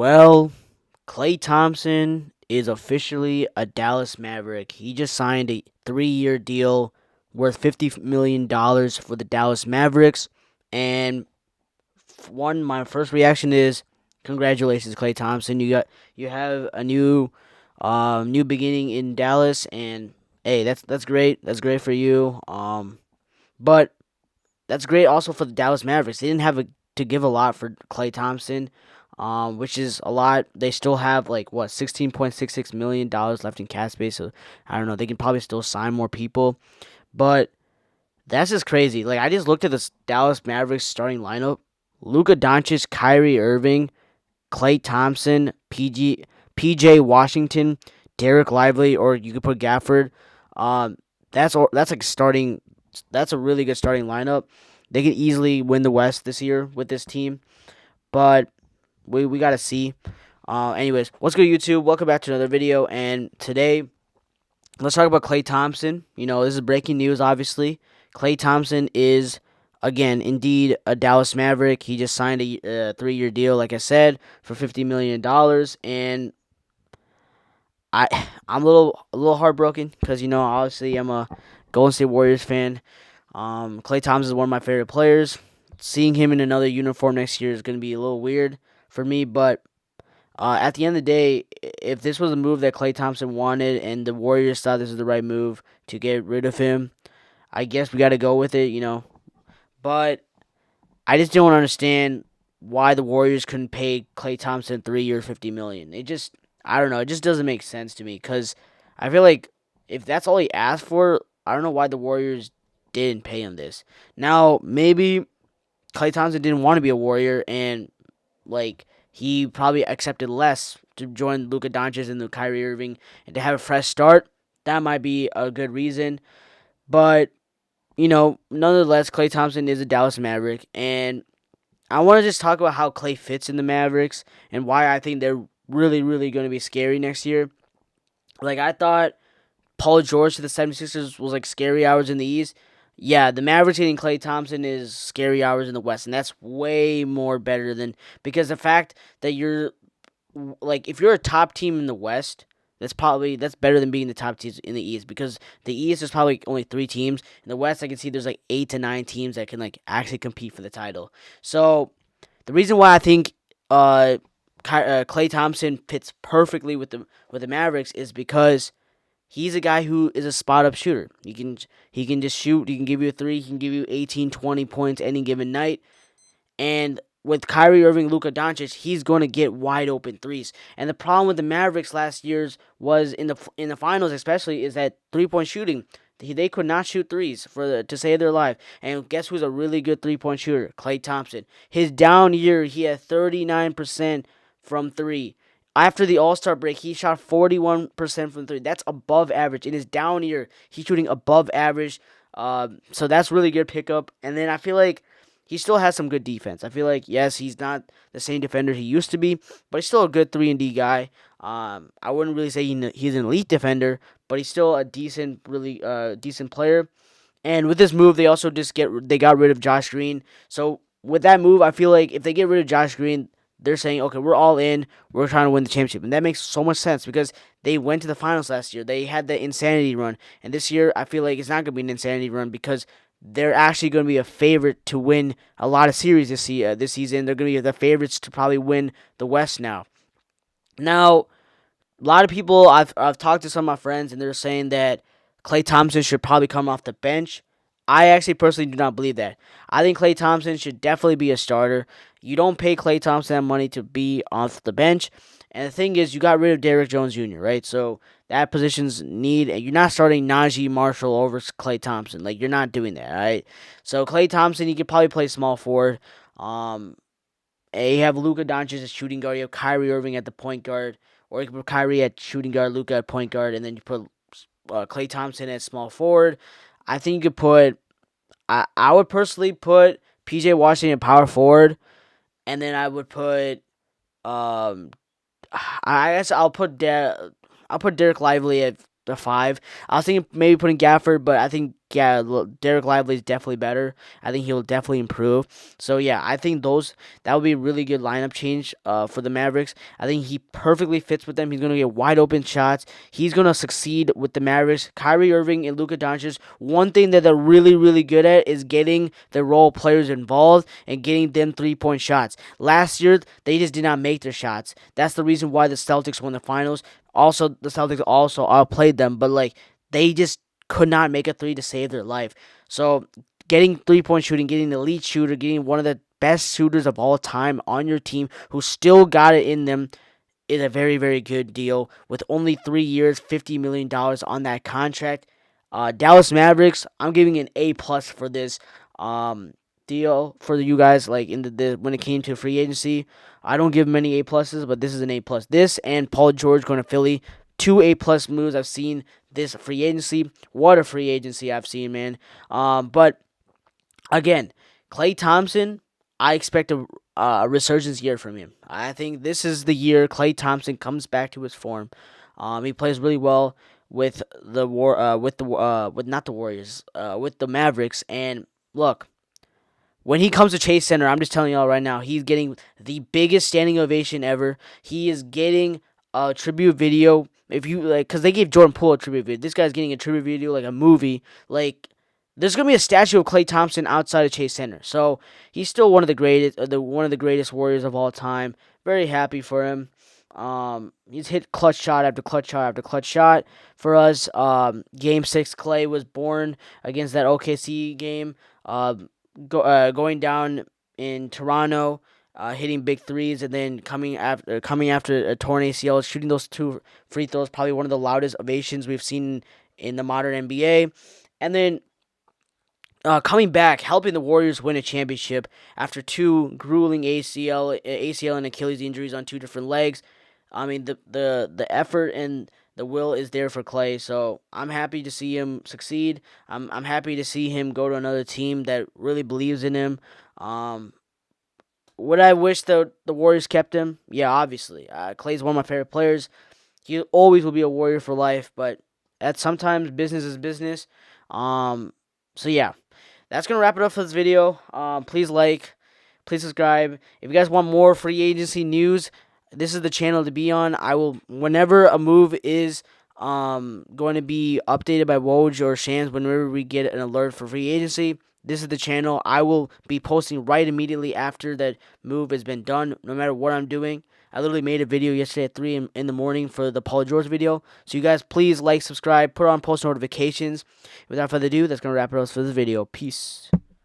Well, Klay Thompson is officially a Dallas Maverick. He just signed a 3-year deal worth $50 million for the Dallas Mavericks. And my first reaction is congratulations, Klay Thompson. You have a new beginning in Dallas, and hey, that's great. That's great for you. But that's great also for the Dallas Mavericks. They didn't have to give a lot for Klay Thompson, which is a lot. They still have like what $16.66 million left in cap space. So I don't know. They can probably still sign more people, but that's just crazy. Like I just looked at this Dallas Mavericks starting lineup: Luka Doncic, Kyrie Irving, Klay Thompson, PJ Washington, Derek Lively, or you could put Gafford. Um, that's like starting. That's a really good starting lineup. They could easily win the West this year with this team, but we gotta see. Anyways, what's good, YouTube? Welcome back to another video, and today let's talk about Klay Thompson. This is breaking news. Obviously, Klay Thompson is again indeed a Dallas Maverick. He just signed a 3-year deal, like I said, for $50 million, and I I'm a little heartbroken because obviously I'm a Golden State Warriors fan. Klay Thompson is one of my favorite players. Seeing him in another uniform next year is going to be a little weird for me, but at the end of the day, if this was a move that Klay Thompson wanted and the Warriors thought this was the right move to get rid of him, I guess we got to go with it. But I just don't understand why the Warriors couldn't pay Klay Thompson 3 years, $50 million. I don't know. It just doesn't make sense to me because I feel like if that's all he asked for, I don't know why the Warriors didn't pay him this. Now maybe Klay Thompson didn't want to be a Warrior and like he probably accepted less to join Luka Doncic and the Kyrie Irving and to have a fresh start. That might be a good reason, but nonetheless, Klay Thompson is a Dallas Maverick, and I want to just talk about how Klay fits in the Mavericks and why I think they're really, really going to be scary next year. Like, I thought Paul George to the 76ers was like scary hours in the East. Yeah, the Mavericks getting Klay Thompson is scary hours in the West, and that's way more better than because the fact that you're like if you're a top team in the West, that's better than being the top teams in the East because the East is probably only 3 teams. In the West, I can see there's like 8 to 9 teams that can like actually compete for the title. So the reason why I think Klay Thompson fits perfectly with the Mavericks is because he's a guy who is a spot up shooter. He can just shoot. He can give you a three. He can give you 18, 20 points any given night. And with Kyrie Irving, Luka Doncic, he's going to get wide open threes. And the problem with the Mavericks last year's was in the finals, especially, is that 3-point shooting. They could not shoot threes to save their life. And guess who's a really good 3-point shooter? Klay Thompson. His down year, he had 39% from three. After the All-Star break, he shot 41% from three. That's above average. In his down year, he's shooting above average. So that's really good pickup. And then I feel like he still has some good defense. I feel like, yes, he's not the same defender he used to be, but he's still a good 3-and-D guy. I wouldn't really say he's an elite defender, but he's still a decent, really decent player. And with this move, they got rid of Josh Green. So with that move, I feel like if they get rid of Josh Green, they're saying, okay, we're all in. We're trying to win the championship. And that makes so much sense because they went to the finals last year. They had the insanity run. And this year, I feel like it's not going to be an insanity run because they're actually going to be a favorite to win a lot of series this season. They're going to be the favorites to probably win the West now. Now, a lot of people, I've talked to some of my friends, and they're saying that Klay Thompson should probably come off the bench. I actually personally do not believe that. I think Klay Thompson should definitely be a starter. You don't pay Klay Thompson that money to be off the bench. And the thing is, you got rid of Derrick Jones Jr., right? So that position's need, and you're not starting Najee Marshall over Klay Thompson. Like, you're not doing that, right? So Klay Thompson, you could probably play small forward. You have Luka Doncic as shooting guard. You have Kyrie Irving at the point guard. Or you can put Kyrie at shooting guard, Luka at point guard, and then you put Klay Thompson at small forward. I think you could put. I would personally put PJ Washington at power forward, and then I would put. I guess I'll put Derek Lively at the 5. I was thinking maybe putting Gafford, but I think yeah, Derek Lively is definitely better. I think he'll definitely improve. So yeah, I think that would be a really good lineup change for the Mavericks. I think he perfectly fits with them. He's gonna get wide open shots. He's gonna succeed with the Mavericks. Kyrie Irving and Luka Doncic. One thing that they're really really good at is getting the role players involved and getting them 3-point shots. Last year they just did not make their shots. That's the reason why the Celtics won the finals. Also, the Celtics also outplayed them, but like they just could not make a three to save their life. So getting 3-point shooting, getting the elite shooter, getting one of the best shooters of all time on your team who still got it in them is a very, very good deal. With only 3 years, $50 million on that contract. Dallas Mavericks, I'm giving an A plus for this deal for you guys. Like in the when it came to free agency, I don't give many A pluses, but this is an A plus. This and Paul George going to Philly, 2 A plus moves I've seen this free agency. What a free agency I've seen, man. But again, Klay Thompson, I expect a resurgence year from him. I think this is the year Klay Thompson comes back to his form. He plays really well with with not the Warriors, with the Mavericks. And look, when he comes to Chase Center, I'm just telling y'all right now, he's getting the biggest standing ovation ever. He is getting a tribute video. If you like, because they gave Jordan Poole a tribute video. This guy's getting a tribute video, like a movie. Like, there's gonna be a statue of Klay Thompson outside of Chase Center. So he's still one of the greatest, one of the greatest Warriors of all time. Very happy for him. He's hit clutch shot after clutch shot after clutch shot for us. Game 6, Klay was born against that OKC game. Going down in Toronto, hitting big threes, and then coming after a torn ACL, shooting those 2 free throws, probably one of the loudest ovations we've seen in the modern NBA, and then coming back, helping the Warriors win a championship after 2 grueling ACL and Achilles injuries on 2 different legs. I mean, the effort and the will is there for Klay, so I'm happy to see him succeed. I'm happy to see him go to another team that really believes in him. Would I wish the Warriors kept him? Yeah, obviously. Klay's one of my favorite players. He always will be a Warrior for life, but sometimes business is business. So yeah, that's gonna wrap it up for this video. Please like, please subscribe. If you guys want more free agency news, this is the channel to be on. I will, whenever a move is going to be updated by Woj or Shams, whenever we get an alert for free agency, this is the channel. I will be posting right immediately after that move has been done, no matter what I'm doing. I literally made a video yesterday at 3 in the morning for the Paul George video. So you guys please like, subscribe, put on post notifications. Without further ado, that's going to wrap it up for this video. Peace.